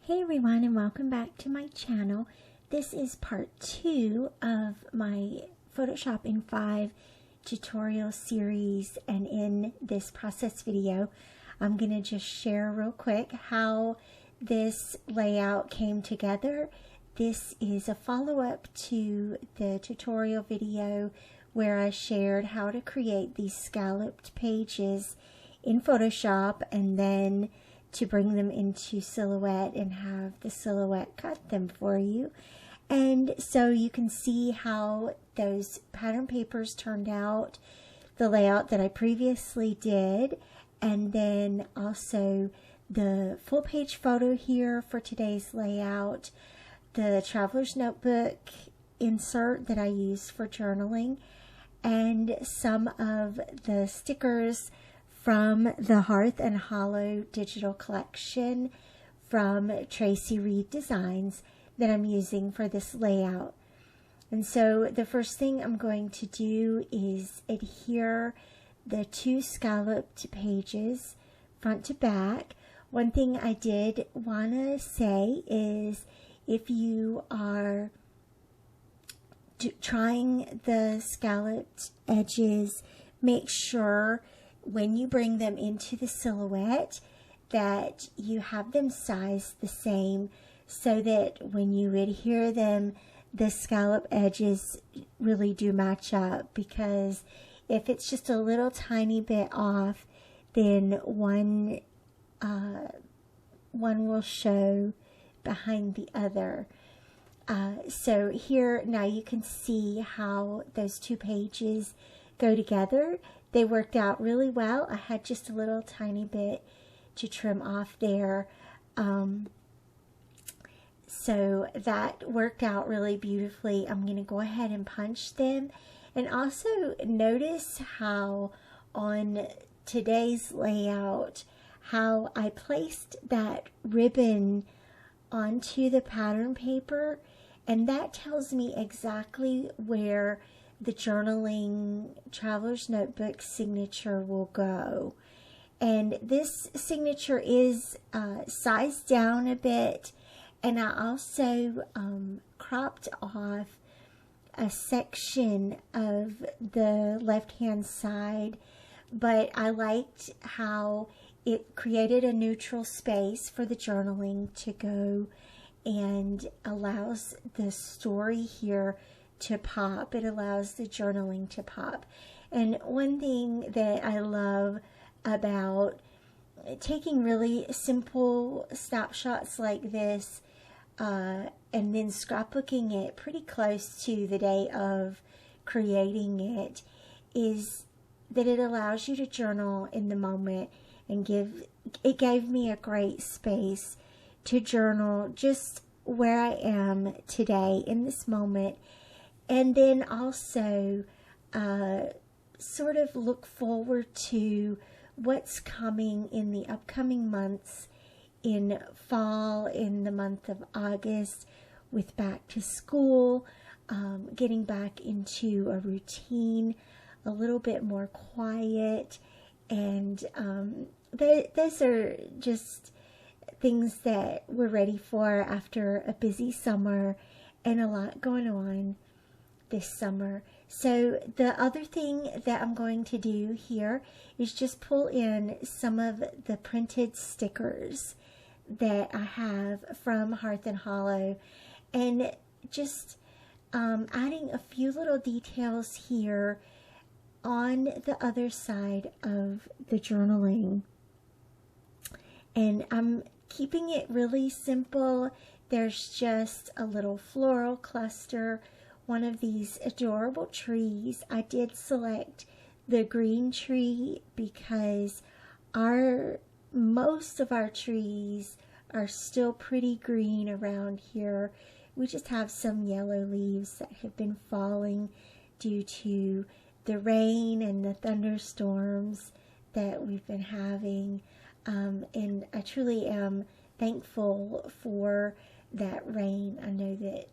Hey everyone, and welcome back to my channel. This is part 2 of my Photoshop in 5 tutorial series, and in this process video I'm going to just share real quick how this layout came together. This is a follow-up to the tutorial video where I shared how to create these scalloped pages in Photoshop and then to bring them into Silhouette and have the Silhouette cut them for you. And so you can see how those pattern papers turned out, the layout that I previously did, and then also the full page photo here for today's layout, the traveler's notebook insert that I use for journaling, and some of the stickers from the Hearth Hollow digital collection from Traci Reed designs that I'm using for this layout. And so the first thing I'm going to do is adhere the 2 scalloped pages front to back. One thing I did want to say is if you are trying the scalloped edges, make sure when you bring them into the Silhouette that you have them sized the same so that when you adhere them, the scallop edges really do match up, because if it's just a little tiny bit off, then one will show behind the other. So here now you can see how those 2 pages go together. They worked out really well. I had just a little tiny bit to trim off there. So that worked out really beautifully. I'm going to go ahead and punch them. And also notice how on today's layout, how I placed that ribbon onto the pattern paper. And that tells me exactly where the journaling traveler's notebook signature will go. And this signature is sized down a bit, and I also cropped off a section of the left hand side, but I liked how it created a neutral space for the journaling to go and allows the story here to pop. It allows the journaling to pop. And one thing that I love about taking really simple snapshots like this and then scrapbooking it pretty close to the day of creating it is that it allows you to journal in the moment, and it gave me a great space to journal just where I am today in this moment. And then also sort of look forward to what's coming in the upcoming months in fall, in the month of August, with back to school, getting back into a routine, a little bit more quiet. And those are just things that we're ready for after a busy summer and a lot going on this summer. So the other thing that I'm going to do here is just pull in some of the printed stickers that I have from Hearth Hollow, and just adding a few little details here on the other side of the journaling. And I'm keeping it really simple. There's just a little floral cluster, one of these adorable trees. I did select the green tree because most of our trees are still pretty green around here. We just have some yellow leaves that have been falling due to the rain and the thunderstorms that we've been having. And I truly am thankful for that rain. I know that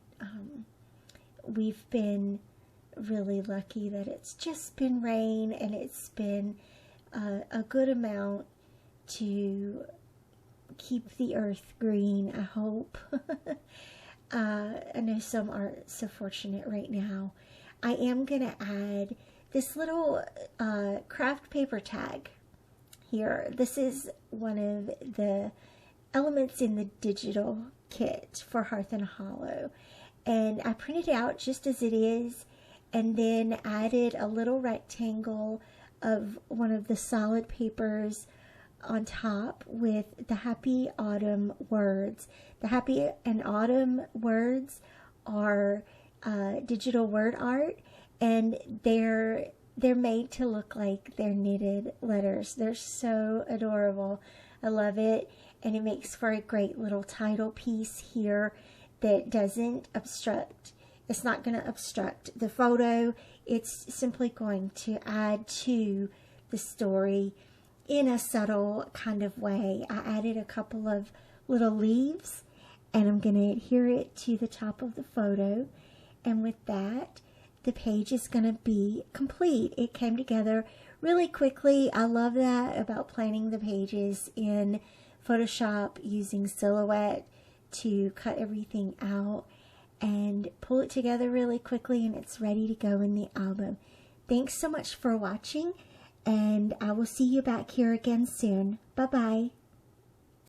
we've been really lucky that it's just been rain, and it's been a good amount to keep the earth green, I hope. I know some aren't so fortunate right now. I am going to add this little craft paper tag here. This is one of the elements in the digital kit for Hearth and Hollow. And I printed it out just as it is, and then added a little rectangle of one of the solid papers on top with the Happy Autumn words. The Happy and Autumn words are digital word art, and they're made to look like they're knitted letters. They're so adorable. I love it, and it makes for a great little title piece here that doesn't obstruct. It's not going to obstruct the photo. It's simply going to add to the story in a subtle kind of way. I added a couple of little leaves, and I'm going to adhere it to the top of the photo. And with that, the page is going to be complete. It came together really quickly. I love that about planning the pages in Photoshop using Silhouette to cut everything out and pull it together really quickly, and it's ready to go in the album. Thanks so much for watching, and I will see you back here again soon. Bye-bye.